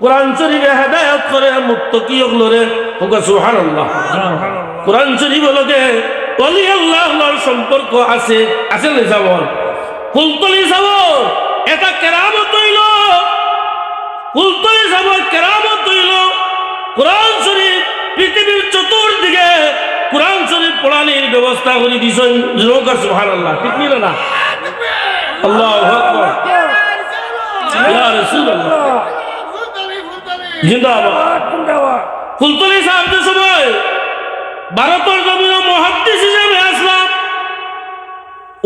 কোরআন শরীফে হেদায়েত করে মুত্তাকি হলরে ওকে সুবহানাল্লাহ। কোরআন শরীফ হলকে ওলি আল্লাহর সম্পর্ক আছে আছে না যাবর কুলতলি যাবর এটা কেরামত হইল, কুলতলি যাবর কেরামত হইল। কোরআন শরীফ পৃথিবীর চতুর্দিকে কোরআন শরীফ পড়ানোর ব্যবস্থা করে দিয়েছেন সুবহানাল্লাহ। ঠিক নিল না? আল্লাহু আকবার ইয়া রাসূলুল্লাহ জিন্দাবাদ। ফুলতলি সাহেবদের সময় ভারতের জমিন মুহাদ্দিস হিসেবে আসলাম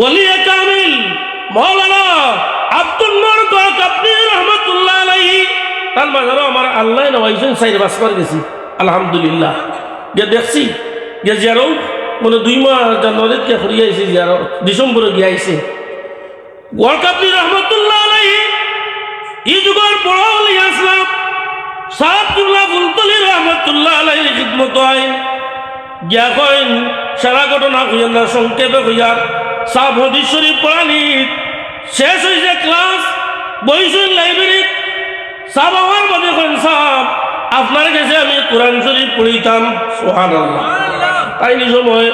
ওলিয়ে কামিল মাওলানা আব্দুল নূর কাকনি রহমাতুল্লাহ আলাইহি তার মাঝারও আমার আল্লাহ নওয়াইছেন সাইর বাস করে গেছি আলহামদুলিল্লাহ। যে দেখছি যে জিয়ারও মানে 2 মাস জানুয়ারিতে হরিয়া আইছে, জিয়ারও ডিসেম্বরে গিয়ে আইছে। ওয়াল কাকনি রহমাতুল্লাহ আলাইহি এই যুগের বড় ওলি আসলাম সাহেব কিবলা ফুলতলি রহমাতুল্লাহ আলাইহির খিদমত হয় গিয়া কইন সারা ঘটনা কইয়া না সংক্ষেপে কইয়া সাহেব হাদিস শরীফ পড়ানি শেষ হয়েছে ক্লাস বইছেন লাইব্রেরি। সাহেব আমার বাদে কইন সাহেব আপনার কাছে আমি কোরআন শরীফ পড়িতাম সুবহানাল্লাহ। তাই নিজ সময়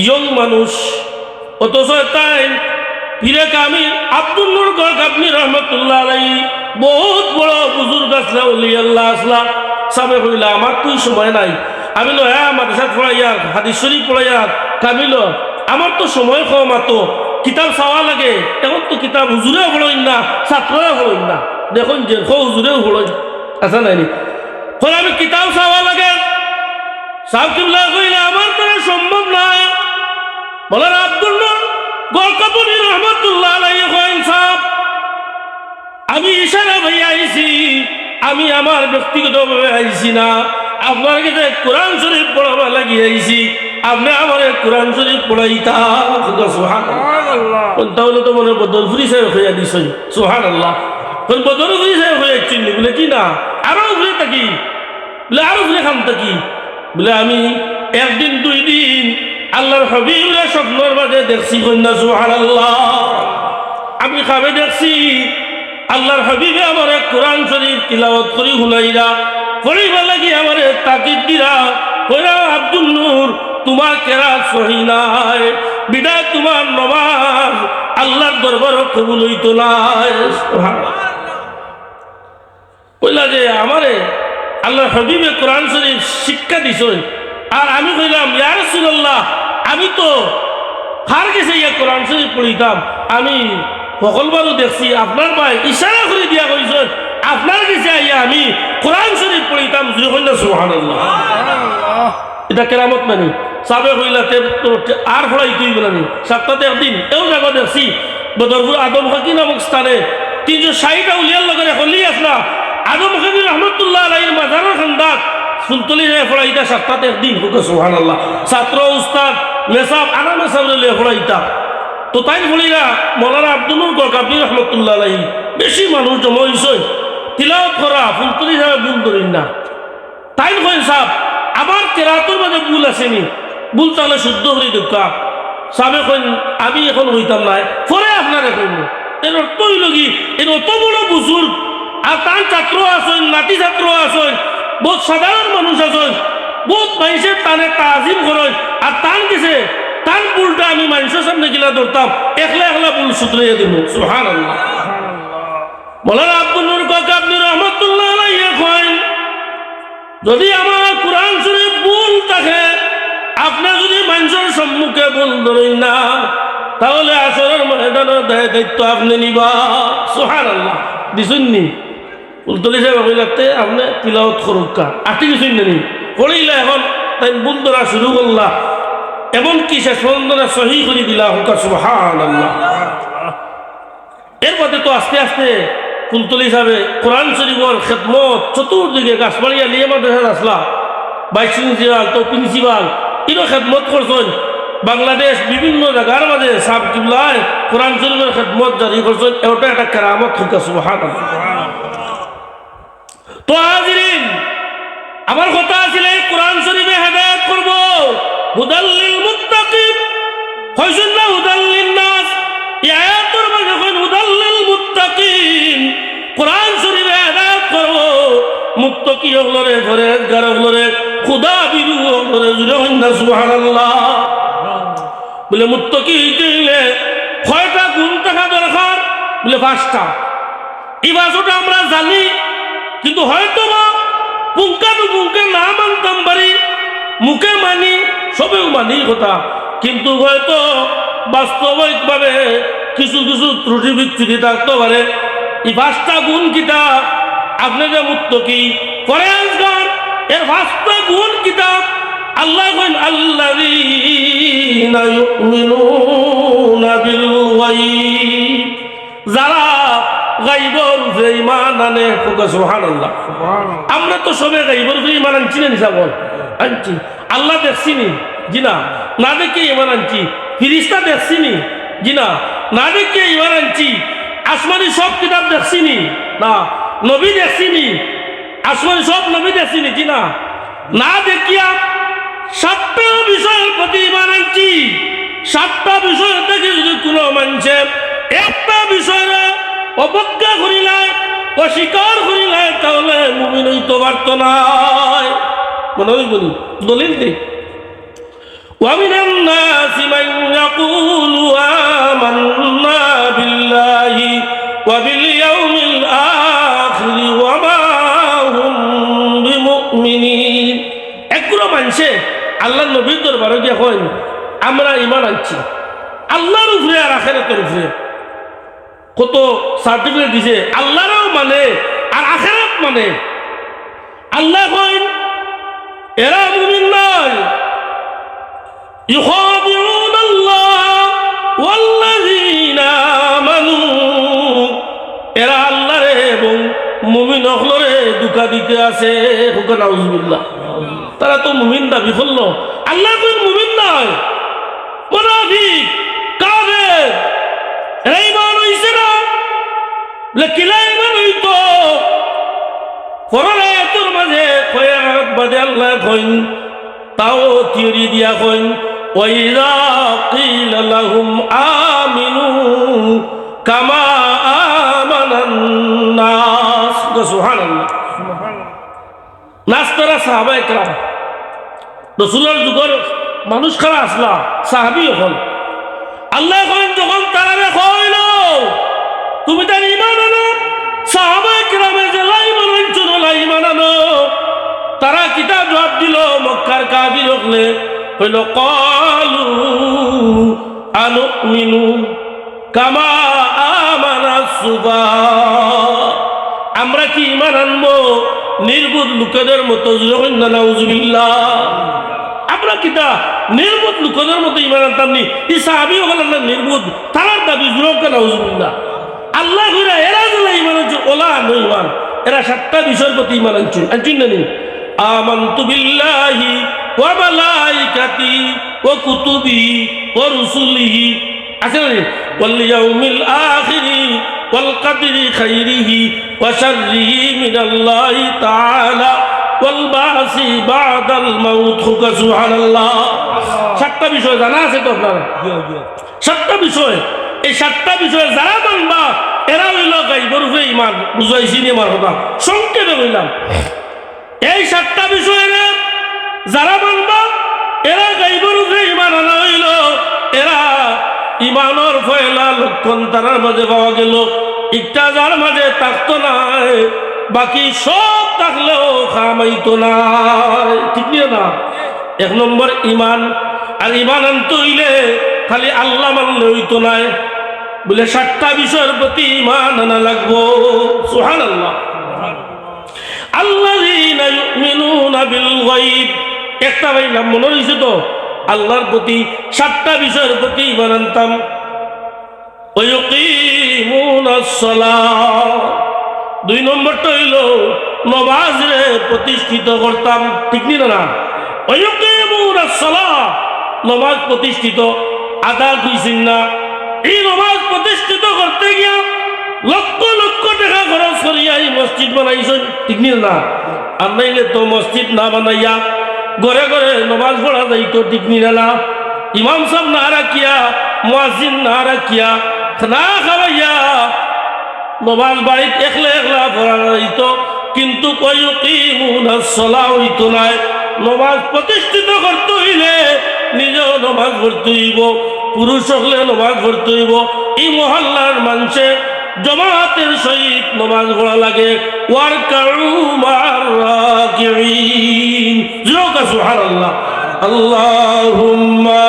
ইয়ং মানুষ অথচ তাই পীরে কামিল আব্দুল নূর কাকনি রহমাতুল্লাহ আলাইহি বহুত বড় বুজুর্গ আসলা ওলি আল্লাহ আসলা। সাবে কইলা আমার তুই সময় নাই। আমি লো হ্যাঁ মাদ্রাসা পড়াইয়া হাদিস শরীফ পড়াইয়া কামিল আমার তো সময় কম, তো কিতাব চাওয়া লাগে। এখন তো কিতাব হুজুরেও পড়ইন না, ছাত্রও পড়ইন না। দেখুন যে হুজুরেও পড়ই আচ্ছা নাই ফলে আমি কিতাব চাওয়া লাগে। সাহেব কিবলা কইলা আমার দ্বারা সম্ভব নয়। বলেন আব্দুল নূর গোলকাপুরি রহমাতুল্লাহ আলাইহি কইন সাহেব আমি ইশারা ভাই আইছি, আমি আমার ব্যক্তিগতভাবে আইছি না, আপনার কাছে কোরআন শরীফ পড়াবা লাগি আইছি। আপনি আমার কোরআন শরীফ পড়াইতা সুবহানাল্লাহ। তাহলে তো মনে বদরপুরি সাহেব হইয়া দিছেন সুবহানাল্লাহ। বদরপুরি সাহেব হয়ে চিনি বলে কি না আরো ঘুরে থাকি বলে আরো ঘুরে খান থাকি বলে আমি একদিন 2 দিন আল্লাহর হাবিবরা স্বপ্নের মাঝে দেখছি কন্যা সুবহানাল্লাহ। আমি খাবে দেখছি আল্লাহর হাবিবে আমার কোরআন শরীফ তিলাওয়াত করি হুলাইরা পড়িবা লাগি আমার তাকিদ দিরা কইরা আব্দুল নূর তোমার কেরাত সহি নাই বিদায় তোমার নামাজ আল্লাহর দরবারে কবুল হইতো নাই। কইলা যে আমারে আল্লাহর হাবিবে কোরআন শরীফ শিক্ষা দিছেন আর আমি কইলাম ইয়া রাসূলুল্লাহ আমি তো হার গেছে ইয়া কোরআন শরীফ পড়িতাম, আমি সকলবারও দেখছি আপনার ভাই ইশারা করে দিয়া কইছেন আপনার কাছে আইয়া আমি কোরআন শরীফ পড়িতাম সুবহানাল্লাহ। এটা কেরামত মানে সাবে কইলা আর ফলাই তুই বলানি সপ্তাহে একদিন এও জায়গা দেখছি বদরপুর আদম খাকি নামক স্থানে 360টা উলিয়ার লগে হলি আসলা আদম খাকি রহমাতুল্লাহ আলাইহির মাজারের খান্দাক ফুলতলি ফলাইতা সপ্তাহে একদিন হুকে সুবহানাল্লাহ। ছাত্র উস্তাদ মেসাব আনা মেসাবরে লে ফলাইতা তো তাই বলিরা মৌলানা আব্দুল নূর কাকনি রহমাতুল্লাহ আলাইহি বেশি মানুষ জমা হইছে তিলাওয়াত করা ফুলতলি সাহেব ভুল করেন না। তাই কইন সাহেব আমার কেরাতের মাঝে ভুল আসেনি, ভুল তাহলে শুদ্ধ করে দেখা সাহেব কইন আমি এখন হইতাম না পরে আপনারে কইব এর অর্থ হইল কি এর অত বড় বুজুর্গ আর তার ছাত্র আছেন নাতি ছাত্র আছেন বহুত সাধারণ মানুষ আছেন বহুত মানুষের তানে তাজিম করেন আর তার কিছু তার ভুলটা আমি মানুষের সামনে গিলা ধরতাম একলা একলা ভুল শুধরাইয়া দিব সুবহানাল্লাহ। মৌলানা আব্দুল নূর কাকনি রহমাতুল্লাহ আলাইহি কইন যদি আমার কোরআন শরীফ ভুল থাকে আপনি যদি মানুষের সম্মুখে ভুল ধরেন না তাহলে আসরের ময়দানের দায়িত্ব আপনি নিবা সুবহানাল্লাহ। দিছুননি ফুলতলি সাহেব কইলাতে আপনি তিলাওয়াত করুকা আটি কিছুই নেই পড়িলা এখন তাই ভুল ধরা শুরু করলা এমনকি শেষ পর্যন্ত সহি করে দিলা হুকা সুবহানাল্লাহ। এরপরে তো আস্তে আস্তে ফুলতলি সাহেব কোরআন শরীফের খেদমত চতুর্দিকে গাছবাড়িয়া নিয়ে মাদ্রাসা আসলা ভাইস প্রিন্সিপাল তো প্রিন্সিপাল এরও খেদমত করছেন বাংলাদেশ বিভিন্ন জায়গার মাঝে সাহেব কিবলায় কোরআন শরীফের খেদমত জারি করছেন এটা একটা কেরামত হুকা সুবহানাল্লাহ। তো হাজিরিন আমার কথা আছিল কোরআন শরীফে হেদায়েত করব হুদাল্লিল মুত্তাকিন হইছেন না হুদাল্লিন নাস এই আয়াতের মাঝে হুদাল্লিল মুত্তাকিন কোরআন শরীফে হেদায়েত করব মুত্তাকি হলরে ফরেজগার হলরে খুদা বিরু হলরে জুরে হইনা সুবহানাল্লাহ। বলে মুত্তাকি হইতে হইলে কয়টা গুণ থাকা দরকার? বলে 5টা। এই 5টা আমরা জানি, কিন্তু হয়তো বা পুঙ্খানুপুঙ্খে না মানতাম পারি, মুখে মানি, সবেও মানি কথা, কিন্তু হয়তো বাস্তবিকভাবে কিছু কিছু ত্রুটি বিচ্যুতি থাকতে পারে। এই 5টা গুণ কিতা? আপনি যে মুত্তাকি পরেজগার, এর 5টা গুণ কিতা? আল্লাহ কইন আল্লাযীনা ইউমিনুনা বিল গায়ব, যারা গায়বের উপরে ঈমান আনে। সুবহানাল্লাহ। আমরা তো সবে গায়বের উপরে ঈমান আনছি না? নিসা বল, আনছি। আল্লাহ দেখছিনি? জি না। না দেখে ঈমান আনছি। ফিরিস্তা দেখছিনি? জি না। না দেখে ঈমান আনছি। আসমানি সব কিতাব দেখছিনি? না। নবী দেখছিনি? আসমানি সব নবী দেখছিনি? জি না। না দেখিয়া 7টা বিষয়ের প্রতি ঈমান আনছি। 7টা বিষয় থেকে যদি কোনো মানছে একটা বিষয়ে অবজ্ঞা করিলে, অস্বীকার করিলে, তাহলে মুমিন হইতে পারত না। মনে হয় বলি দলিল দিই। ومن الناس من يقول آمنا بالله وباليوم الآخر وما هم بمؤمنين। একগুলো মানুষে আল্লাহর নবীর দরবারে গিয়ে কয় আমরা ঈমান আনছি আল্লাহর উপরে আর আখিরাতের উপরে। কত সার্টিফিকেট দিছে, আল্লাহরও মানে আর আখিরাত মানে। আল্লাহ কইন এরা মুমিন নয়। يخادعون الله والذين آمنوا, এরা আল্লাহরে এবং মুমিন হলরে ধোঁকা দিতে আছে। নাউজুবিল্লাহ। তারা তো মুমিন দাবি করলো, আল্লাহ কইন মুমিন নয়, মুনাফিক, কাফের। এরা ঈমান হইছে না? কিলা ঈমান হইতো? কোরআন আয়াতের মাঝে কয়েক বাদে আল্লাহ কইন, তাও থিওরি দিয়া কইন ওয়াইযা কিলা লাহুম আমিনু কামা আমানান নাস। সুবহানাল্লাহ। নাস্তারা সাহাবায়ে কেরাম, রাসূলের যুগের মানুষ খারা আসলা, সাহাবী হল। আল্লাহ কইন যখন তারা কইল তুমি তার ঈমান আনো, সাহাবায়ে কেরামের যে লা ঈমান আনছো না, লা ঈমান আনো, তারা কিতাব জবাব দিল মক্কার কাফির হলে হইল ক্বালু আনুমিনু কামা আমানাস সুফাহা, আমরা কি ঈমান আনবো নির্বোধ লোকেদের মতো? নাউজুবিল্লাহ। আমরা কিতা নির্বোধ লোকেদের মতো ঈমান আনতাম নি? এই সাহাবী হলেন না নির্বোধ, তারার দাবি জুরকা। নাউজুবিল্লাহ। আল্লাহ কইরা এরা যে ঈমান আনছে ওলা আনো ঈমান, এরা 7টা বিষয়ের প্রতি ঈমান আনছেন। আনছেন না নি? আমানতু বিল্লাহি ওয়া মালাইকাতিহি ওয়া কুতুবিহি ওয়া রুসুলিহি, আছে না? ওয়াল ইয়াউমিল আখিরি ওয়াল কদরি খাইরিহি ওয়া শাররিহি মিনাল্লাহি তাআলা ওয়াল বাসি বাদাল মাউত। সুবহানাল্লাহ। 7টা বিষয় জানা আছে তো আপনারা? 7টা বিষয়। এই 7টা বিষয় যারা মানবা এরা হইল গায়বের উপরে ঈমান। বুঝাইছি নি আমার কথা? সংক্ষেপে বললাম, এই 7টা বিষয়ের যারা মানবা এরা গায়বের উপরে ঈমান আনা হইল। এরা ঈমানের পয়লা লক্ষণ তারার মাঝে পাওয়া গেল। একটা যার মাঝে থাকতো নাই, বাকি সব থাকলেও খামাইতো নাই। ঠিক না? 1 নম্বর ঈমান। আর ঈমান আনতে হইলে খালি আল্লাহ মানলে হইতো নাই, বলে 7টা বিষয়ের প্রতি ঈমান আনা লাগবো। সুবহানাল্লাহ। আল্লাযীনা ইউমিনুনা বিল গায়ব, একটা বাইলাম মনে হইছে তো? আল্লাহর প্রতি 7টা বিষয়ের প্রতি ঈমান আনতাম। ওয়া ইউকিমুনাস সালাহ, 2 নম্বরটা হইল নামাজরে প্রতিষ্ঠিত করতাম। ঠিক না? ওয়া ইউকিমুনাস সালাহ, নামাজ প্রতিষ্ঠিত আদা কইছেন না? এই নামাজ প্রতিষ্ঠিত করতে গিয়া লক্ষ লক্ষ টাকা খরচ করিয়া এই মসজিদ বানাইছেন। ঠিক না? আর নাইলে তো মসজিদ না বানাইয়া ঘরে ঘরে নামাজ পড়া যাইতো। ঠিক না? ইমাম সাহেব না রাখিয়া, মুয়াজ্জিন না রাখিয়া, না খাওয়াইয়া নামাজ বাড়িতে একলা একলা পড়া যাইতো। কিন্তু ওয়ায়ুকিমুনাস সালাহ হইতো নাই। নমাজ প্রতিষ্ঠিত করতে হইলে নিজেও নমাজ পড়তে হইব, পুরুষ হলে নমাজ পড়তে হইব। এই মহল্লার মানুষে জমাতের সহিত নমাজ পড়া লাগে। ওয়ারকাউ মা'আর রাকিঈন, জোরে সুবহানাল্লাহ। আল্লাহুম্মা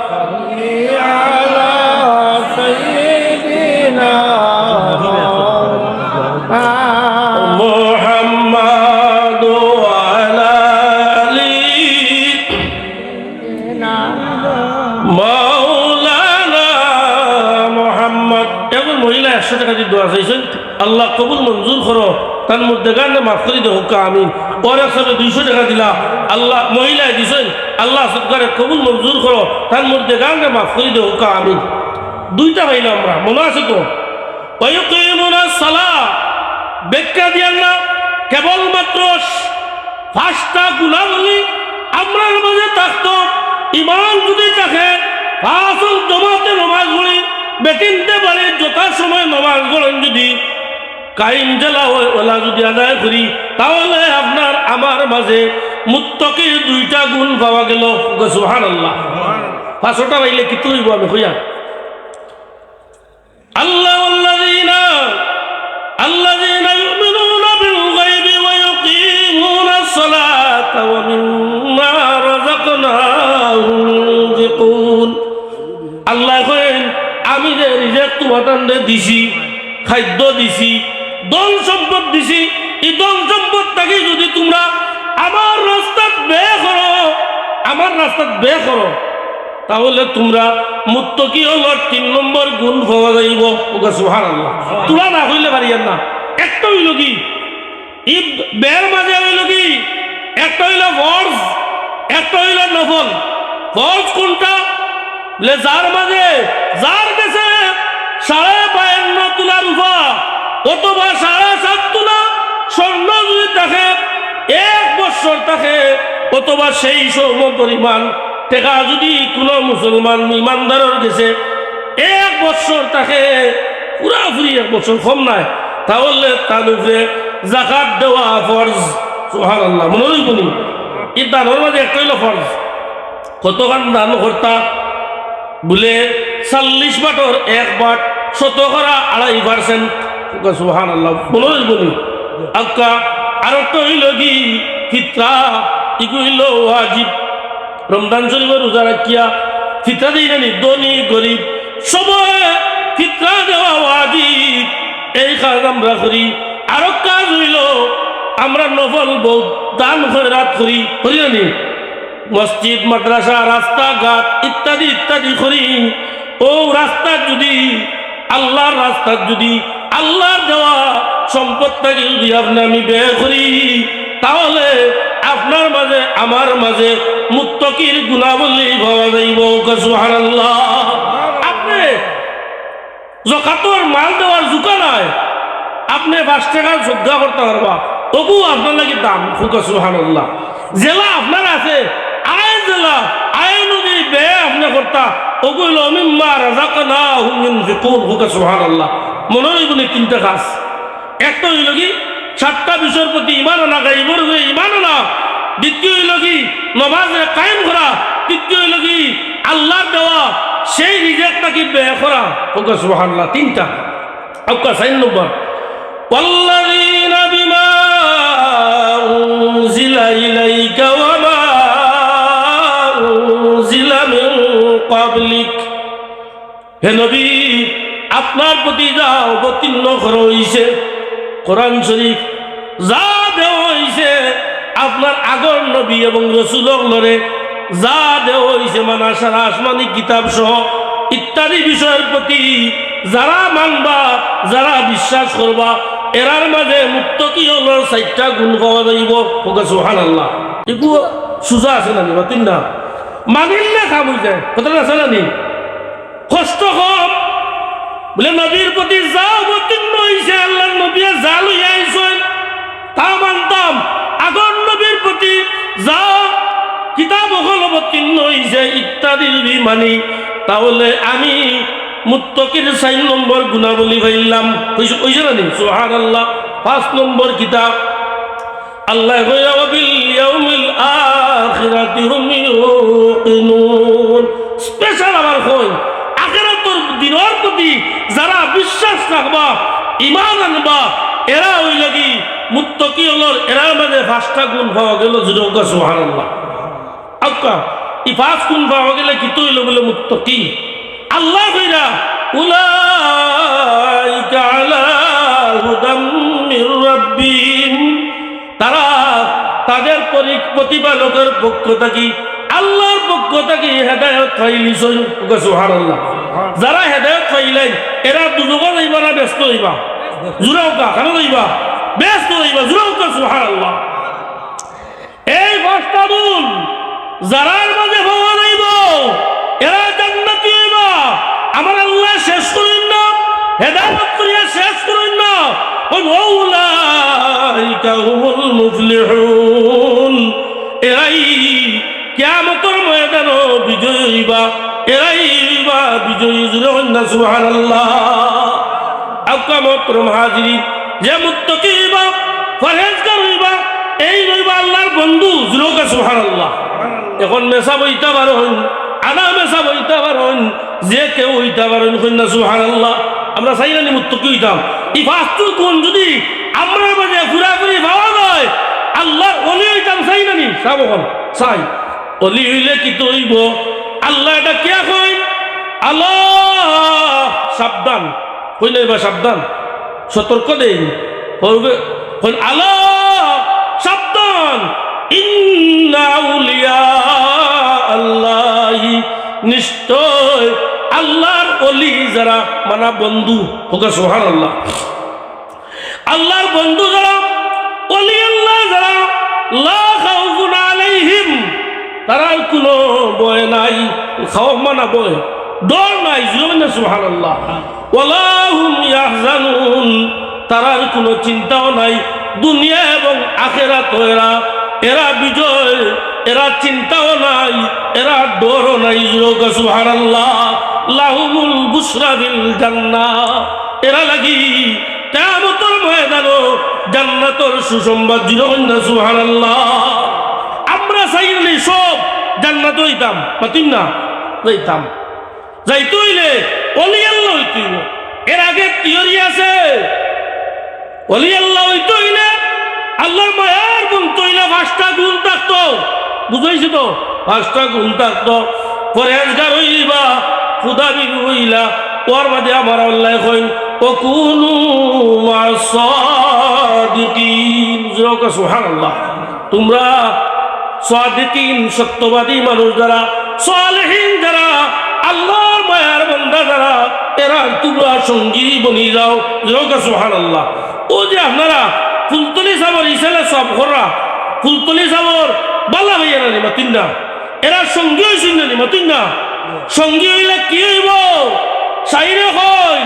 সাল্লি আলা সাইয়্যিদিনা মুহাম্মাদ ওয়া আলা আলি মাওলানা মুহাম্মদ। এখন মহিলা 100 টাকা দিয়ে দোয়া চাইছেন, আল্লাহ কবুল মঞ্জুর করো, তার মধ্যে গানে মাফ করে দেবো আমিন। পরে সবে 200 টাকা দিলা, আল্লাহ মহিলায় দিছেন, আল্লাহ সরকারে কবুল মঞ্জুর করো, তার মধ্যে গানে মাফ করে দেবো আমিন। 2টা পাইলাম আমরা, মনে আছে তো? ওয়ায়ুকিমুনাস সালাহ ব্যাখ্যা দিয়ান না, কেবলমাত্র 5টা গুণাবলী আমরার মাঝে থাকতো। ইমান যদি থাকে, আসল জমাতে নমাজ পড়ি, বেটিনতে পারে যথা সময় নমাজ পড়েন, যদি কাইম জেলা ওলা যদি আদায় করি, তাহলে আপনার আমার মাঝে মুত্তাকির 2টা গুণ পাওয়া গেল। সুবহানাল্লাহ। 500টা পাইলে কি তুইব আমি কইয়া আল্লাযীনা ইউমিনুনা বিল গায়বি ওয়া ইউকিমুনাস সালাতা ওয়া মিম্মা রাযাকনাহুম ইউনফিকুন। আল্লাহ কইন, আমি যে রিজিক তোমাদের দিছি, খাদ্য দিছি, ধন সম্পদ দিছি, এই ধন সম্পদ থেকে যদি তোমরা আমার রাস্তাত ব্যয় করো, আমার রাস্তাত ব্যয় করো, তাহলে তোমরা মুত্তাকি হলো 3 নম্বর গুণ পাওয়া যাইব। সুবহানাল্লাহ। তোরা না হইলে পারিয়েন না। একটা হইল কি, এই ব্যয়ের মাঝে হইল কি, একটা হইল ফরজ, একটা হইল নফল। ফরজ কোনটা বলে, যার মাঝে যার কাছে 52.5 তোলা রূপা অথবা 7.5 তোলা স্বর্ণ যদি থাকে, 1 বছর থাকে, অথবা সেই সম পরিমাণ টাকা যদি কোনো মুসলমান ইমানদারের গেছে 1 বছর থাকে, পুরাপুরি 1 বছর কম নাই, তাহলে তার উপরে যাকাত দেওয়া ফরজ। সুবহানাল্লাহ। মনে হইব নি? এই দানের মাঝে একটা হইল ফরজ। কতখান দান কর্তা বলে 40 বাটর 1 বাট, 2.5%। সুবহানাল্লাহ। মনে হইব নি? আক্কা আরেকটা হইল কি, ফিতরা। ইগু হইল ওয়াজিব। রমজান শরীফের রোজা রাখিয়া ফিতরা দিই না, ধনী গরিব সবাই ফিতরা দেওয়া ওয়াজিব। এই কাজ আমরা করি। আরো কাজ হইল, আমরা নফল বহুত দান খয়রাত করি, করি না নি? মসজিদ, মাদ্রাসা, রাস্তাঘাট ইত্যাদি ইত্যাদি করি। ও রাস্তা যদি আল্লাহর রাস্তা, যদি আল্লাহর দেওয়া সম্পদটাকে যদি আপনি আমি ব্যয় করি, তাহলে আপনার মাঝে আমার মাঝে মুত্তাকির গুণাবলী পাওয়া যাইব। সুবহানাল্লাহ। আপনি যাকাতের মাল দেওয়ার জুকা নাই, আপনি 5 টাকার সদকা করতে পারবা, তবু আপনার লাগি দাম। সুবহানাল্লাহ। জেলা আপনার আছে, আয় জেলা আয় নদী ব্যয় আপনি করতা, ওগুলো মিম্মা রাযাকনাহুম ইউনফিকুন। সুবহানাল্লাহ। মনে হইব নি 3টা কাজ? একটা হইল কি, 7টা বিষয়ের প্রতি ইমান আনা, গায়বের হয়ে ইমান আনা। দ্বিতীয় হইল কি, নমাজে কায়েম করা। তৃতীয় হইল কি, আল্লাহর দেওয়া সেই রিজিকটাকে ব্যয় করা। সুবহানাল্লাহ। 3টা। আপনার 4 নম্বর, ওয়াল্লাযীনা বিমা উনজিলা ইলাইকা ওয়া মা উনজিলা মিন ক্বাবলিক। হে নবী, আপনার প্রতি যা অবতীর্ণ করা হইছে কোরআন শরীফ, যা দেওয়া হইছে আপনার আগর নবী এবং রাসূলগণরে, যা দেওয়া হইছে মানা সারা আসমানি কিতাব সহ ইত্যাদি বিষয়ের প্রতি যারা মানবা, যারা বিশ্বাস করবা, এরার মাঝে মুত্তাকি হলো 4টা গুণ পাওয়া যাইব। সুবহানাল্লাহ। এগুলো সুজা আছে না? বাতিল না, মানিলে কাম হয়ে যায়। কথাটা আছে না? কষ্ট কম বলে, নবীর প্রতি যা অবতীর্ণ হয়েছে, আল্লাহ নবী যা লইয়া আইছেন তা মানতাম। আগর নবীর প্রতি যা কিতাব অবতীর্ণ হয়েছে ইত্যাদি যদি মানি, তাহলে আমি মুত্তাকির 4 নম্বর গুণাবলী পাইলাম। কইছে না? সুবহানাল্লাহ। 5 নম্বর কিতাব আল্লাহ কইয়া বিল ইয়াউমিল আখিরাতি হুম ইউকিনুন স্পেশাল আবার কই আখিরাতের দিনের প্রতি যারা বিশ্বাস রাখবা ঈমান আনবা এরা হই লাগি মুত্তাকি হলর এরা মাঝে 5টা গুণ পাওয়া গেল জুরুকা সুবহানাল্লাহ আক্কা এই 5 গুণ পাওয়া গেলে কি তো হইল বলে মুত্তাকি আল্লাহ কইরা উলাইকা আলা হুদাম মির রাব্বিহিম তারা তাদের প্রতিপালকের পক্ষ থেকে আল্লাহর পক্ষ থেকে হেদায়েত পাইলিছেন সুবহানাল্লাহ যারা হেদায়েত পাইলেন এরা দুজনে যাইবা না ব্যস্ত হইবা জুরাও কা কেন যাইবা ব্যস্ত হইবা জুরাও কা সুবহানাল্লাহ এই 5টা গুণ যারার মাঝে পাওয়া যাইব এরা জান্নাতি হইবা আমার আল্লাহ শেষ করেন না হেদায়েত করিয়া শেষ করেন না ওয়াউলাইকা হুমুল মুফলিহুন এরাই কিয়ামতের ময়দানে বিজয়ী হইবা এরাই হইবা বিজয়ী জুরুন্না সুবহানাল্লাহ আকামতর হাজিরিন যে মুত্তাকি হইবা পরহেজগার হইবা এই হইবা আল্লাহর বন্ধু জুরুকা সুবহানাল্লাহ এখন মেসা বইতা পারেন আনা মেসা বইতা পারেন যে কেউ হইতা পারেন কইনা সুবহানাল্লাহ আমরা চাই না মুত্তাকি হইতাম এই 5টা গুণ যদি আমরা মাঝে ঘোরাঘুরি পাওয়া যায় আল্লাহর ওলি হইতাম চাই না নি সাবকন চাই ওলি হইলে কি তো হইব আল্লাহ এটা কে কই আল্লাহ সাবধান কইলে বা সাবধান সতর্ক দেই করবে কোন আল্লাহ সাবধান ইন্না আউলিয়া আল্লাহি নিশ্চয় আল্লাহর ওলি যারা মানা বন্ধু ওকে সুবহানাল্লাহ আল্লাহর বন্ধু যারা ওলি আল্লাহ যারা লা খাউফুন আলাইহিম তারা কোনো ভয় নাই খাওফ মানা ভয় ডর নাই জুরুনা সুবহানাল্লাহ ওয়ালা হুম ইয়াহজানুন তারার কোনো চিন্তাও নাই দুনিয়া এবং আখিরাত এরা বিজয় এরা চিন্তাও নাই এরা ডরও নাই জুরুকা সুবহানাল্লাহ লাহুমুল বুশরা বিল জান্নাহ এরা লাগি কিয়ামতের ময়দানে জান্নাতের সুসংবাদ জুরুনা সুবহানাল্লাহ আমরা চাইলে সব জান্নাত হইতাম পাতিম না যাইতাম যাইতে হইলে ওলি আল্লাহ হইতে হইব এর আগে থিওরি আছে ওলি আল্লাহ হইতে হইলে আল্লাহর মায়ার গুণ তৈলে 5টা গুণ থাকতো বুঝাইছি তো 5টা গুণ থাকতো পরহেজগার হইবা খুদাবি হইলা ওর মাঝে আমার আল্লাহ কইন ওকুনু মা'আস সাদিকিন জোরে সুবহানাল্লাহ তোমরা সাদিকিন সত্যবাদী মানুষ যারা সালেহিন যারা আল্লাহর মায়ার বান্দা যারা এরা তোমরা সঙ্গী বনি যাও জোরে সুবহানাল্লাহ ও যে আপনারা ফুলতলি সাবর ইসালে সব ঘোরা ফুলতলি সাবর বালা ভাইয়া না মাতিন না এরা সঙ্গী হইছেন না মাতিন না সঙ্গী হইলে কি হইব সাইরে হই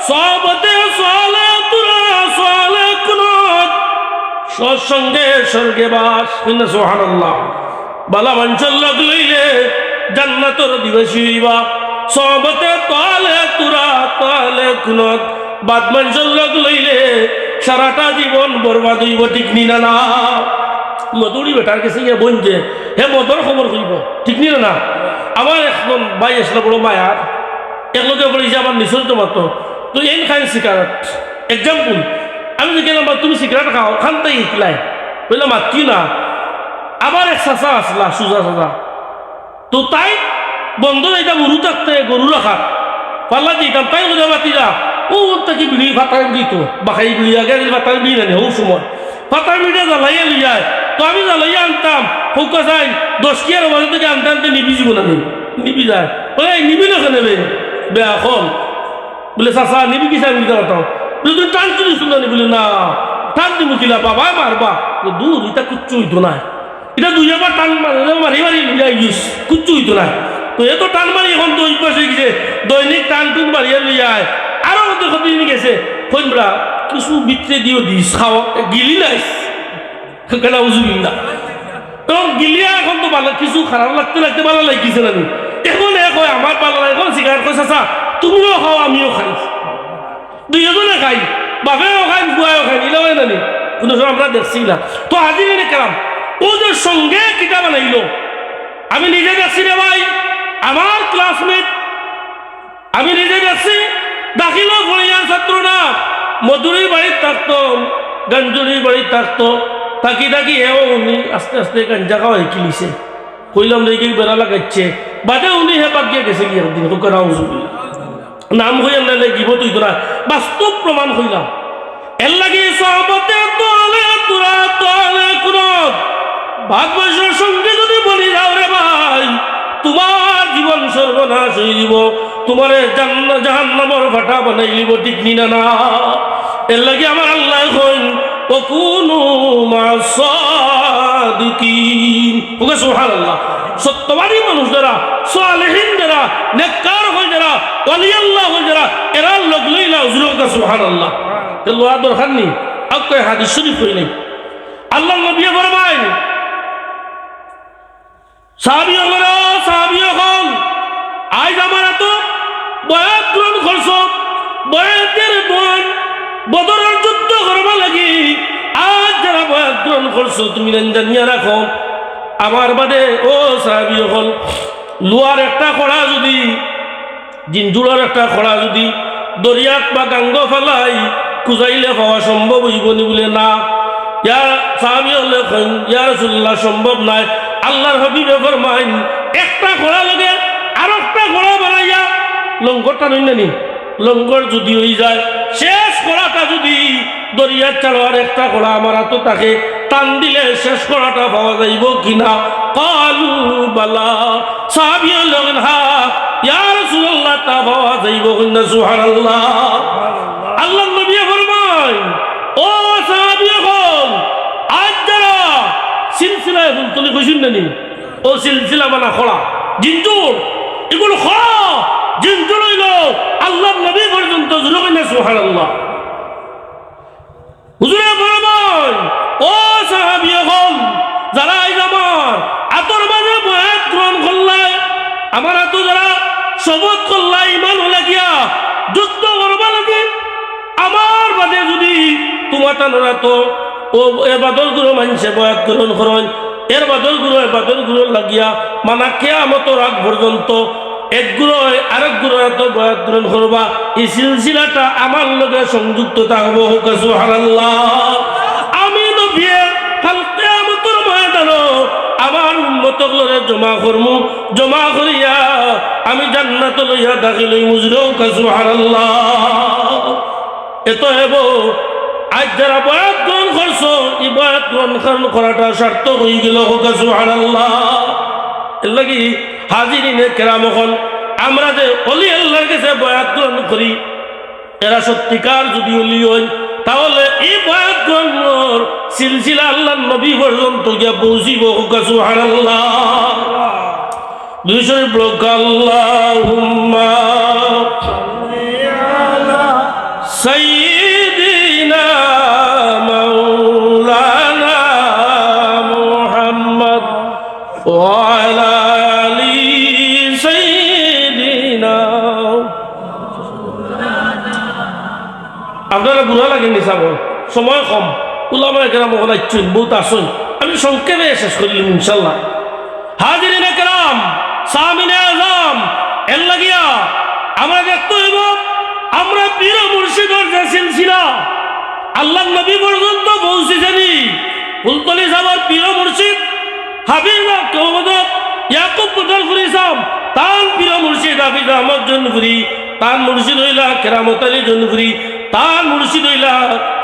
সবতে সালাতুরা সালাকুনাত সৎসঙ্গে স্বর্গে বাস কইনা সুবহানাল্লাহ বালা মানুষের লগ লইলে জান্নাতের অধিবাসী হইবা সবতে তালে কুনত বাদ মানুষের লগ লইলে সারাটা জীবন বরবাদ হইব ঠিক নিনা না মধুরি বেটার কাছে গিয়ে বলছে হে মধুর খবর কইব ঠিক নিনা না আমার এখন ভাই আসলে বড় মায়ার একলগে বলেছে আমার নিশ্চয় তোমার তো এই খাই সিগারেট এক্সাম্পল আমি যে গেলাম তুমি সিগারেট খাও খানতেই শিখলাই বললাম কি না আবার এক চাচা আসলা সুজা চাচা তো তাই বন্ধ যাইতাম গরু থাকতে গরু রাখা পাল্লা দিতাম তাই কোথাও মাতি যা ও তাকে বিড়ি ফাটার দিত বাখাই বিড়ি আগে ফাটার বিড়ি নানি ও সময় ফাটার বিড়িটা জ্বালাইয়া লই যায় তো আমি জ্বালাইয়া আনতাম ফৌকা চাই 10 কিয়ার বাজার থেকে আনতে আনতে নিবি যাব না নিবি যায় বলে নিবি না নেবে বেয়া কম বলে চাচা নিবি কি চাই বুঝতে পারতাম বলে তুমি টান চুরি শুননি বলে না টান দিব কিলা বাবা মারবা দূর এটা কুচ্ছু হইতো না এটা 2 বার টান মারি মারি লইয়া গিয়েছ কুচ্ছু হইতো না তো এত টান মারি এখন তো অভ্যাস হয়ে গেছে দৈনিক টান টুন মারিয়া লইয়ায় আরো মধ্যে ক্ষতি নিয়ে গেছে কইনরা কিছু বিত্রে দিও দিস খাওয়া গিলি নাই কেন উজুবিল না তখন গিলিয়া এখন তো ভালো কিছু খারাপ লাগতে লাগতে ভালো লাগিছে না এখন এক হয় আমার ভালো লাগে এখন সিগারেট কইছে চাচা তুমিও খাও আমিও খাই দুইজনে খাই বাপেও খান বুয়াও খান ইলাও নানি কোনো সময় আমরা দেখছি না। তো হাজির কেরাম ওদের সঙ্গে কিতা বানাইলো আমি নিজে দেখছি রে ভাই, আমার ক্লাসমেট আমি নিজে দেখছি, দাখিল ফড়িয়ার ছাত্র না, মধুরীর বাড়ির থাকতো, গঞ্জুরির বাড়ির থাকতো, তাকি তাকি এও উনি আস্তে আস্তে গাঞ্জা খাওয়া কিলিছে, কইলাম রেগে বেড়া লাগাচ্ছে, বাদে উনি হে পাকিয়ে গেছে গিয়ে একদিন নাম হইয়া না লাগিব তুই তোরা বাস্তব প্রমাণ হইলাম। এর লাগে সহবতে তোলে তোরা তোলে কুরত ভাগবশের সঙ্গে যদি বলি যাও রে ভাই, তোমার জীবন সর্বনাশ হয়ে দিব, তোমার জাহান্নামের ভাটা বানাই দিব, ঠিক নিনা না। এর লাগে আমার আল্লাহ কইন ওকুনু মাসাদিকিন, ওকে সুবহানাল্লাহ। সত্যবাদী মানুষ যারা, সালেহিন যারা, নেককার হই যারা, ওলি আল্লাহ হই যারা, এরা লোক লইলা হুজুরকে সুবহানাল্লাহ। তো লোয়া দরকার নেই, আর কয় হাদিস শরীফ হই নাই। আল্লাহ নবী ফরমায় সাহাবী হল আজ আমার এত বয়াত গ্রহণ করছ, বয়াতের বন বদরের যুদ্ধ করবা লাগি আজ যারা বয়াত গ্রহণ করছো তুমি জানিয়া রাখো, আমার বাদে ও সাহাবী হল লোয়ার একটা খড়া যদি, জিনজুড়ার একটা খড়া যদি দরিয়াত বা গাঙ্গ ফেলাই খুঁজাইলে পাওয়া সম্ভব হইব নি বলে না। ইয়া সাহাবী হলে ইয়া রাসূলুল্লাহ সম্ভব নাই। আল্লাহর হাবিবে ফরমাইন একটা ঘোড়া লাগে আর একটা ঘোড়া বানাইয়া লঙ্গরটা নই নানি, লঙ্গর যদি হয়ে যায় শেষ ঘোড়াটা যদি দরিয়ার চালোয়ার একটা ঘোড়া আমার হাতে তাকে টান দিলে শেষ ঘোড়াটা পাওয়া যাইব কিনা? কালু বালা, সাহাবী হলেন হা ইয়া রাসূলুল্লাহ তা পাওয়া যাইব কিনা? সুবহানাল্লাহ। আল্লাহর নবী ফরমাইন ও সাহাবী হল আজ যারা সিলসিলায় তুলি কইছেন নানি, ও সিলসিলা বানা খোলা জিনজুর, এগুলো খোলা জিনজুর হইল আল্লাহর নবী পর্যন্ত জুলুম না। সুবহানাল্লাহ। হুজুরে ফরমান ও সাহাবী হল যারা আজ আমার আতর মাঝে বয়াত গ্রহণ করলাই, আমার এত যারা শপথ করলাই ইমান হলে গিয়া যুদ্ধ করবা লাগে, আমার বাদে যদি তোমার টানোরা তো ও এ বাদল গুরু মানুষে বয়াত গ্রহণ করেন, এর বাদল গুরু এ বাদল গুরু লাগিয়া মানা কিয়ামতের আগ পর্যন্ত এক গুরু আরেক গুরু এত বয়াত গ্রহণ করবা, এই সিলসিলাটা আমার লগে সংযুক্ত থাকবো। সুবহানাল্লাহ। আমি নবী কাল কিয়ামতের ময়দানে আমার উম্মতক লরে জমা করমু, জমা করিয়া আমি জান্নাত লইয়া দাখিল হই মুজরো। সুবহানাল্লাহ। এত হেব আজ যারা বয়াত গ্রহণ করছো এই বয়াত গ্রহণ করাটা সার্থক হয়ে গেল। সুবহানাল্লাহ। এর লাগি হাজিরিনে কেরাম হল আমরা যে অলি আল্লাহর কাছে বয়াত গ্রহণ করি, এরা সত্যিকার যদি অলি হয় তাহলে এই বয়াত গ্রহণ সিলসিলা আল্লাহর নবী পর্যন্ত গিয়া পৌঁছিব। সুবহানাল্লাহ। দুই শরীফ লোক আল্লাহুম্মা সাল্লি আলা সাইয়্যিদিনা মাওলানা মুহাম্মদ ওয়া আলা আলি সাইয়্যিদিনা। আপনারা বুড়া লাগেন নি সাব, সময় কম, উলামায়ে কেরাম বলাইছেন বহুত আসুন, আমি সংক্ষেপে শেষ করিলাম ইনশাআল্লাহ। হাজিরিনে কেরাম সামিনে আজম এর লাগিয়া আমরা দেখতে হইব আমরা পীর মুর্শিদের যে সিলসিলা আল্লাহ নবী পর্যন্ত পৌঁছেছেনি। ফুলতলি সাহেবের পীর মুর্শিদ হাবিব ইয়াকুব পুতলপুরি সাহেব, তার পীর মুর্শিদ হাফিজ আহমদ জনপুরি, তার মুর্শিদ হইলা কেরামত আলী জনপুরি, তার মুর্শিদ হইলা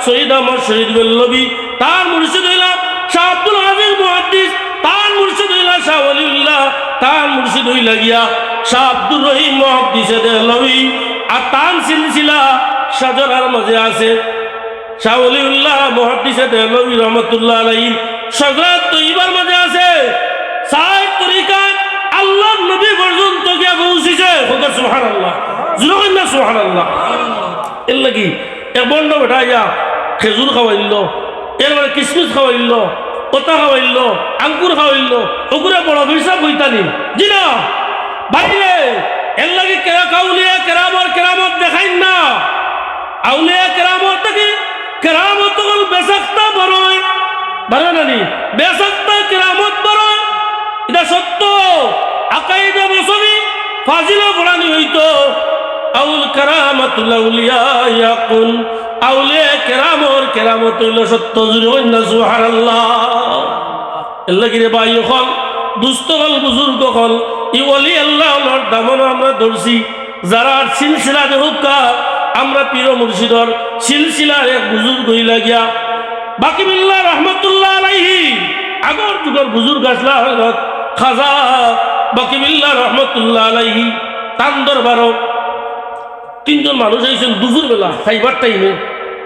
শহীদ আহমদ শহীদ বেল্লবী, তার মুর্শিদ হইলা শাহ আব্দুল আজিজ মুহাদ্দিস, তার মুর্শিদ হইলা শাহ ওলিউল্লাহ, তার মুর্শিদ হইলা গিয়া শাহ আব্দুর রহিম মুহাদ্দিসে দেহলভী। আর তার সিলসিলা শাহজালার মাঝে আছে শাহ ওলিউল্লাহ মুহাদ্দিসে দেহলভী রহমতুল্লাহ আলাইহি, শাহজালাত তৈয়বার মাঝে আছে সাহেব তরিকা আল্লাহর নবী পর্যন্ত গিয়া পৌঁছেছে। সুবহানাল্লাহ। জুরুন না সুবহানাল্লাহ। এর লাগি এক বন্ধ বেটাইয়া খেজুর খাওয়াইল, এরপরে কিশমিশ খাওয়াইল, ওটা খাওয়াইল, আঙ্কুর খাওয়াইল, ওগুলো বড় হিসাব হইতানি জি না বাইরে। এর লাগে কাউলিয়া কেরামত দেখাইন না, আউলিয়া কেরামত থেকে বাড়ে নানি বেসত্তা কেরামত বড় এটা সত্য আকাইদা বসবি ফাজিলা পড়ানি হইতো আউল কারামাতুল আউলিয়া ইয়াকুন আউলিয়া কেরামর কেরামত হইল সত্য জুড়ে হইন না সুবহানাল্লাহ আল্লাহ কি রে ভাই হল দুস্থ হল বুজুর্গ হল ই ওলি আল্লাহর দামন আমরা ধরছি যারা সিলসিলা দেহুকা আমরা পীর মুর্শিদর সিলসিলার এক বুজুর্গ হইলা গিয়া বাকিবিল্লাহ রহমতুল্লাহ আলাইহি আগর যুগের বুজুর্গ আসলা হযরত খাজা বাকিবিল্লাহ রহমতুল্লাহ আলাইহি তান দরবারও তিনজন মানুষ আইছেন দুপুর বেলা খাইবার টাইমে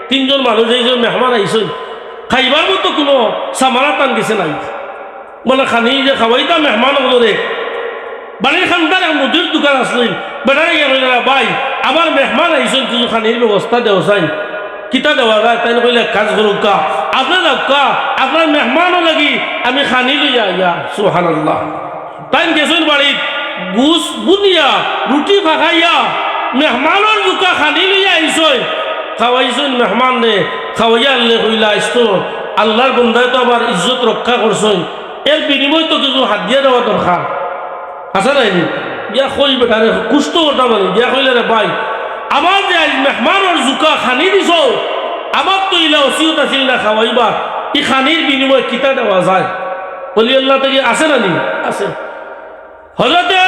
তিনজন মানুষ আইছেন মেহমান আইছেন খাইবার মতো কোনো সামানা টান গেছে নাই বলে খানি যে খাওয়াইতা মেহমান হলো রে বাড়ির খানদার এক মুদির দোকান আসলেন বেটারে গিয়ে ভাই আমার মেহমান আইছেন কিছু খানির ব্যবস্থা দেওয়া চাই কিতা দেওয়া যায় তাই কইলে কাজ করুক কা আপনার কা আপনার মেহমানও লাগি আমি খানি লইয়া ইয়া সুবহানাল্লাহ তাই গেছেন বাড়িত গুছ বুনিয়া রুটি ফাঁকাইয়া মেহমানের জুকা খানি লইয়া আইসই খাওয়াইছেন মেহমান রে খাওয়াইয়া আনলে কইলা আইসতো আল্লাহর বন্ধায় তো আমার ইজ্জত রক্ষা করছেন এর বিনিময় তো কিছু হাত দিয়ে দেওয়া দরকার আছে নাই ইয়া কই বেটারে কুষ্ট ওটা মানে ইয়া কইলে রে ভাই আমার যে আজ মেহমানের জুকা খানি দিছ আমার তো ইলা ওসিয়ত আছিল না খাওয়াইবা ই খানির বিনিময় কিতা দেওয়া যায় বলি আল্লাহ থেকে আছে না নি আছে হযরতে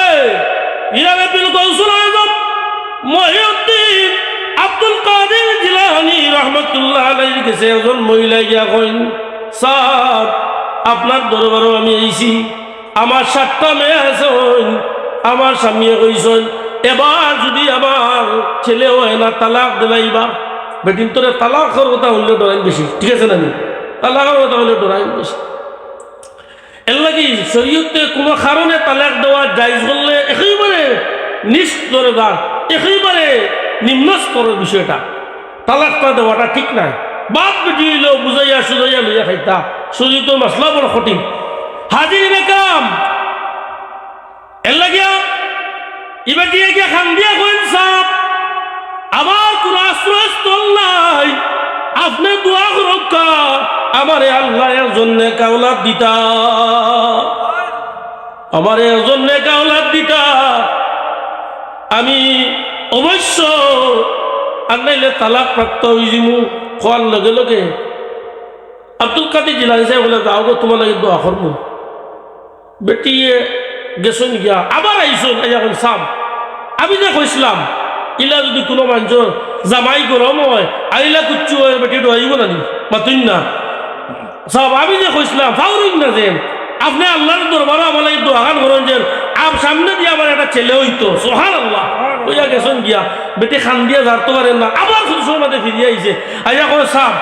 ইরানে বিল গৌসুল আযম মহিউদ্দিন আব্দুল কাদের জিলানী রহমাতুল্লাহ আলাইহির কাছে একজন মহিলা গিয়া কইন স্যার আপনার দরবারও আমি আইছি আমার 7টা মেয়ে আছে আমার স্বামীয়ে কইছেন এবার যদি আমার ছেলে হয় না তালাক দিলাইবা বেটিন তোরে তালাকের কথা হইলে ডরাইন বেশি ঠিক আছে না তালাকের কথা হইলে ডরাইন বেশি এর লাগি শরীয়তে কোনো কারণে তালাক দেওয়া জায়েজ করলে একেবারে নিচ দরদার একেবারে নিম্ন স্তরের বিষয়টা তালাকটা দেওয়াটা ঠিক নাই বাপ বেটি হইলেও বুঝাইয়া সুজাইয়া লইয়া খাইতা শরীয়ত মশলা বড় কঠিন হাজির কাম এর লাগিয়া এবার দিয়ে গিয়ে খান দিয়া কইন সাপ আমার কোন আশ্রয়স্থল নাই আপনি দোয়া রক্ষা আমারে আল্লাহ এর জন্য কাউলাদ দিতা আমার এর জন্য কাউলাদ দিতা আমি অবশ্য আর নাইলে তালাক প্রাপ্ত হয়ে যাবো খোয়ার লগে লগে আব্দুল কাদের জিলানী সাহেব বলে যাও গো তোমার লাগে দোয়া করবো বেটিয়ে গেছন গিয়া আবার আইসন এখন সাম আমি যে কইছিলাম ইলা যদি কোনো মানুষ জামাই গরম হয় আইলা কুচ্ছু হয় বেটি ডরাইব না নি মাতুন না সব আমি যে কইছিলাম ফাউরিন না যে আপনি আল্লাহর দরবারে আমার লাগে দোয়া গান করেন যে আপ সামনে দিয়ে আমার একটা ছেলে হইতো সুবহানাল্লাহ কইয়া গেছন গিয়া বেটি খান দিয়া যারতে পারেন না আবার সুর মাঝে ফিরিয়ে আইছে আইয়া কয় সাপ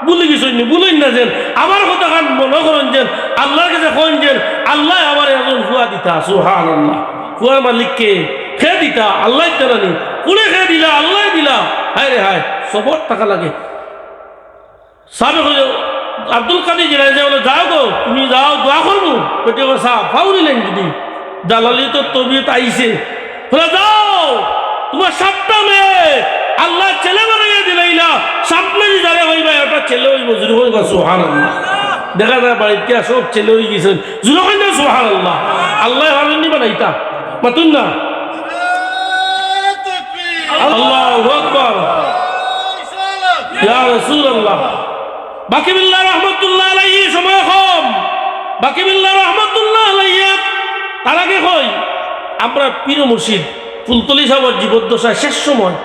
বলে গেছেন বলেন না যেন আমার কথা গান মনে করেন যেন আল্লাহর কাছে কইন যেন আল্লাহ আমার একজন ফুয়া দিতা সুবহানাল্লাহ ফুয়ার মালিককে খেয়ে দিতা আল্লাহ জানানি পুরে খেয়ে দিলা আল্লাহ দিলা হায় রে হায় সবর টাকা লাগে সাবে আব্দুল কাদের জিলানী বলে যাও গো তুমি যাও দোয়া করবো পেটে সাপ ফাউরিলেন যদি দালালি তো তবিয়ত আইছে বলে যাও তোমার 7টা মেয়ে আল্লাহ ছেলে বানাইয়া দিলাইলা সামনে যারা হইবা একটা ছেলে হইব জুড়ে হইবা সুবহানাল্লাহ দেখা যায় বাড়িতে সব ছেলে হয়ে গেছেন জুড়ে হই না সুবহানাল্লাহ আল্লাহ হারানি বানাইতা মাতুন না আল্লাহু আকবার ইয়া রাসূলুল্লাহ বাকিবিল্লাহ রহমাতুল্লাহ আলাইহি সময় কম বাকিবিল্লাহ রহমাতুল্লাহ আলাইহি তার আগে কই আমরা পীর মুর্শিদ ফুলতলি সাহেবের জীবদ্দশায় শেষ সময়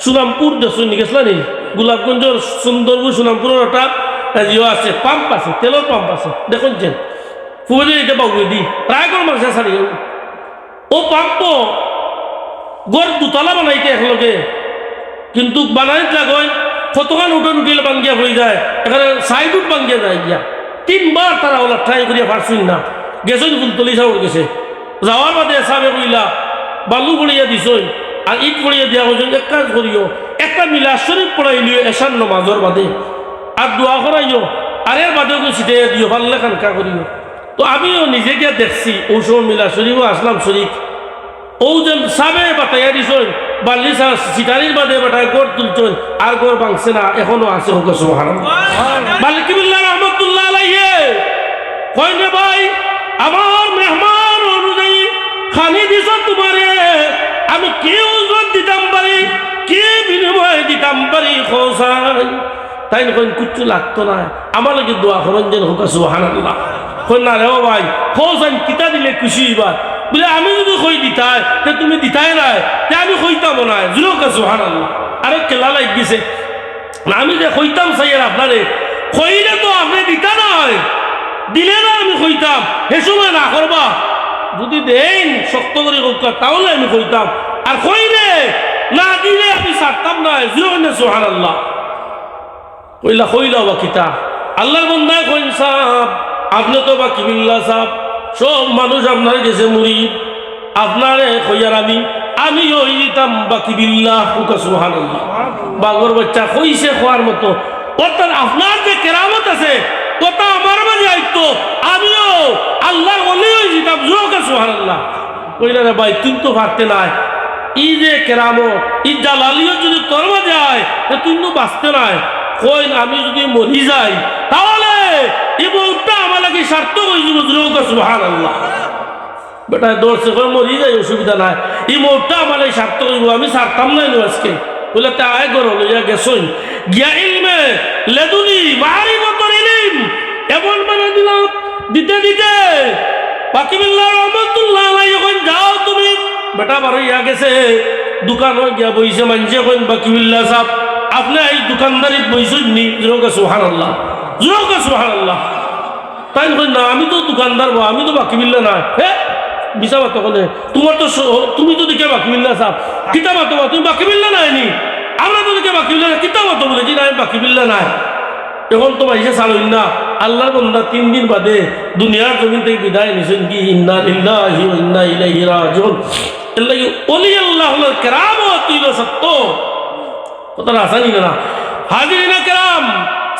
সুনামপুর দেশন গেছিলেন গোলাপগঞ্জের সুন্দরপুর সুনামপুরের একটা আছে পাম্প আছে তেলের পাম্প আছে দেখুন যে ফুলে এটা বাবু দি প্রায় কোনো মানুষ সারি ও পাম্প গড় 2তলা বানাইতে একলগে কিন্তু বানাইতে লাগায় কতক্ষণ উঠিলে ভাঙ্গিয়া হয়ে যায় এখানে সাইড উঠ ভাঙ্গিয়া যায় গিয়া 3বার তারা ওলা ট্রাই করিয়া পারছুন না গেছেন ফুলতলি সাহেব গেছে যাওয়ার বাদে সাবে কইলা বালু পড়িয়া দিছই আর ইট পড়িয়া দিয়া হয়েছেন এক কাজ করিও একটা মিলা শরীফ পড়াইলিও এশার নমাজর বাদে আর দোয়া করাইও আর এর বাদেও ছিটাইয়া দিও পারলে খানকা করিও তো আমিও নিজে গিয়া দেখছি ও সময় মিলা শরীফও আসলাম শরীফ ও যে সাবে বাতাইয়া দিছই বাল্লি সিটারির বাদে বেটায় গড় তুলছেন আর গড় ভাঙছে না, এখনো আছে। হোক সুবহানাল্লাহ। মালিক বিল্লাহ রহমতুল্লাহ আলাইহি কইন ভাই আমার মেহমান অনুযায়ী খানি দিছ তোমারে, আমি কি উজরত দিতাম পারি, কি বিনিময় দিতাম পারি খোসাই। তাই কইন কিচ্ছু লাগতো না, আমার লাগে দোয়া করেন যেন। হোক সুবহানাল্লাহ। কইন না রে ভাই খোসাই কিতা দিলে খুশি হইবা, বলে আমি যদি কই দিতাই তে তুমি দিতাই নাই, তে আমি কইতাম না। জুরক সুবহানাল্লাহ। আরে কেলা লাগ গেছে না, আমি যে কইতাম সাইয়ের আপনারে, কইলে তো আপনি দিতা নাই, দিলে না আমি কইতাম হে সময় না করবা, যদি দেন শক্ত করে তাহলে আমি কইতাম, আর কইলে না দিলে আমি ছাড়তাম না। জুরক সুবহানাল্লাহ। কইলা কইলা বা কিতা আল্লাহর বন্দায় কইন সাহেব আপনি তো বাকি বিল্লাহ সাহেব, সব মানুষ আপনার গেছে মুরিদ, আপনারে কইয়ার আমি ওই দিতাম বাকি বিল্লাহ। সুবহানাল্লাহ। বাগর বাচ্চা কইছে খোয়ার মতো, অর্থাৎ আপনার যে কেরামত আছে কথা আমার মাঝে আইতো, আমিও আল্লাহর ওলি হয়ে দিতাম। সুবহানাল্লাহ। কইলা রে ভাই তুই তো পারতে নাই, ই যে কেরামত ই জালালিও যদি তোর মাঝে আয় তুই তো বাঁচতে নাই। কইন আমি যদি মরি যাই তাহলে এই বউটা আমার লাগে সার্থক হয়ে যাব। সুবহানাল্লাহ। বেটা দৌড়ছে করে মরি যাই, অসুবিধা নাই, এই মৌটা আমার লাগে সার্থক হইব, আমি ছাড়তাম নাই আজকে। বলে তা আয় গর লইয়া গেছই গিয়া ইলমে লেদুনি মারিফাতুল ইলম এমন মানে দিলাম দিতে দিতে বাকি বিল্লাহ রহমতুল্লাহ আলাইহি যখন যাও তুমি, বেটা বারো ইয়া গেছে দোকান গিয়া বইছে, মানছে কইন বাকি বিল্লাহ সাহেব আপনি এই দোকানদারি বইছেন নি? সুবহানাল্লাহ। সুবহানাল্লাহ। তাই কই না আমি তো দোকানদার, আমি তো বাকি বিল্লাহ না। হ্যাঁ মিশা বাতো কলে তোমার তো, তুমি তো দিকে বাকি বিল্লাহ সাহেব কিতা বাতো, তুমি বাকি বিল্লাহ নাই নি, আমরা তো দিকে বাকি বিল্লাহ কিতা বাতো বলে জি না আমি বাকি বিল্লাহ নাই। এখন তো ভাইসে চালুন না, আল্লাহর বান্দা 3 দিন বাদে দুনিয়ার জমিন থেকে বিদায় নিছেন। কি ইন্না লিল্লাহি ওয়া ইন্না ইলাইহি রাজিউন। এর লাগি ওলি আল্লাহর কেরামত হইল সত্য, কথাটা আসানি না। হাজিরিনা কেরাম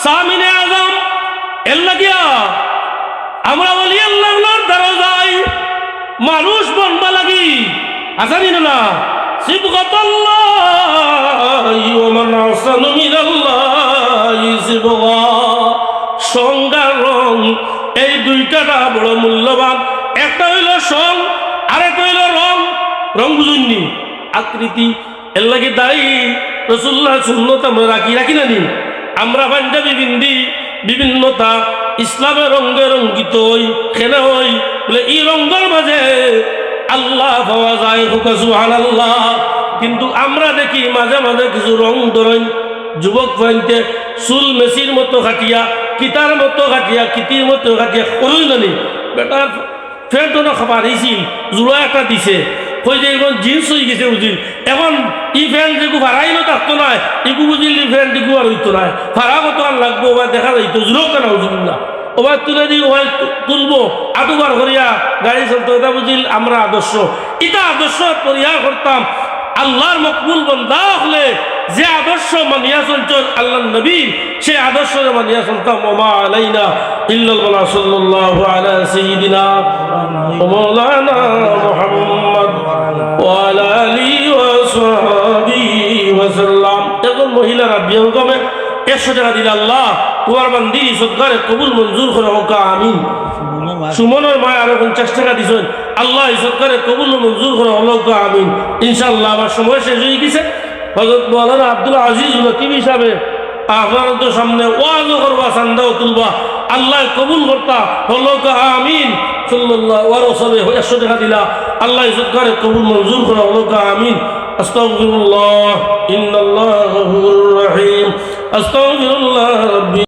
সামিনে আজম এর লাগিয়া আমরা ওলি আল্লাহর দরজায় মানুষ বনবা লাগি, আসানি না। সিবগাতাল্লাহি ওয়া মান আহসানু মিনাল্লাহি সিবগা। সংজ্ঞা রং এই দুইটাটা বড় মূল্যবান। একটা হইল সং, আরেকটা হইল রং। রং বুঝুননি আকৃতি। এর লাগে দায়ী রাসূলুল্লাহ সুন্নত আমরা রাখি না নি। আমরা পাঞ্জাবি বিন্দি বিভিন্নতা ইসলামের রঙে রঙ্গিত হই, খেলে হই বলে এই রঙের মাঝে আল্লাহ পাওয়া যায়। সুবহানাল্লাহ। কিন্তু আমরা দেখি মাঝে মাঝে কিছু রং ধরেন যুবক পয়েন্টে চুল মেসির মতো কাটিয়া, কিতার মতো কাটিয়া, কিতির মতো কাটিয়া করই নানি। বেটার ফ্যান্টও না খাবার দিয়েছিল, জোড়া একটা দিছে, কই যে এখন জিন্স হয়ে গেছে বুঝি। এখন ই ফ্যান্ট যেগু ভাড়াইলো থাকতো না, এগু বুঝিল ফ্যান্ট এগু আর হইতো না, ভাড়া কত আর লাগবো ওবার দেখা যাইতো। জোরক কেন বুঝিল ওবার তুলে দিই, ওভার তুলবো আটুবার করিয়া গাড়ি চলতো। এটা বুঝিল আমরা আদর্শ, এটা আদর্শ পরিহার করতাম। আল্লাহর মকবুল বান্দা হলে যে আদর্শ মানিয়া চলছেন আল্লাহ নবী, সে আদর্শ মানিয়া চলতাম। ওমা আলাইনা ইল্লাল বালাগ। সাল্লাল্লাহু আলা সাইয়্যিদিনা ওয়া মাওলানা মুহাম্মদ ওয়া আলা আলিহি ওয়া সাহবিহি ওয়া সাল্লাম। এখন মহিলারা বিয়ে কমে 100 টাকা দিলে আল্লাহ তোমার বান্দি সদকারে কবুল মঞ্জুর করে হোক আমিন। সুমনের মায় আরো 50 টাকা দিছেন, আল্লাহ সদকারে কবুল মঞ্জুর করে হোক আমিন। ইনশাআল্লাহ আমার সময় শেষ হয়ে গেছে। হযরত মাওলানা আব্দুল আজিজ লতিফ হিসাবে আপনাদের সামনে ওয়াজ করবা, চান্দাও তুলবা, আল্লাহ কবুল করতা হোক আমিন। সাল্লাল্লাহু আলাইহি ওয়াসাল্লাম 100 টাকা দিলা, আল্লাহ সদকারে কবুল মঞ্জুর করে হোক আমিন। আস্তাগফিরুল্লাহ ইন্নাল্লাহু গফুরুর রহিম। আস্তাগফিরুল্লাহ রাব্বি।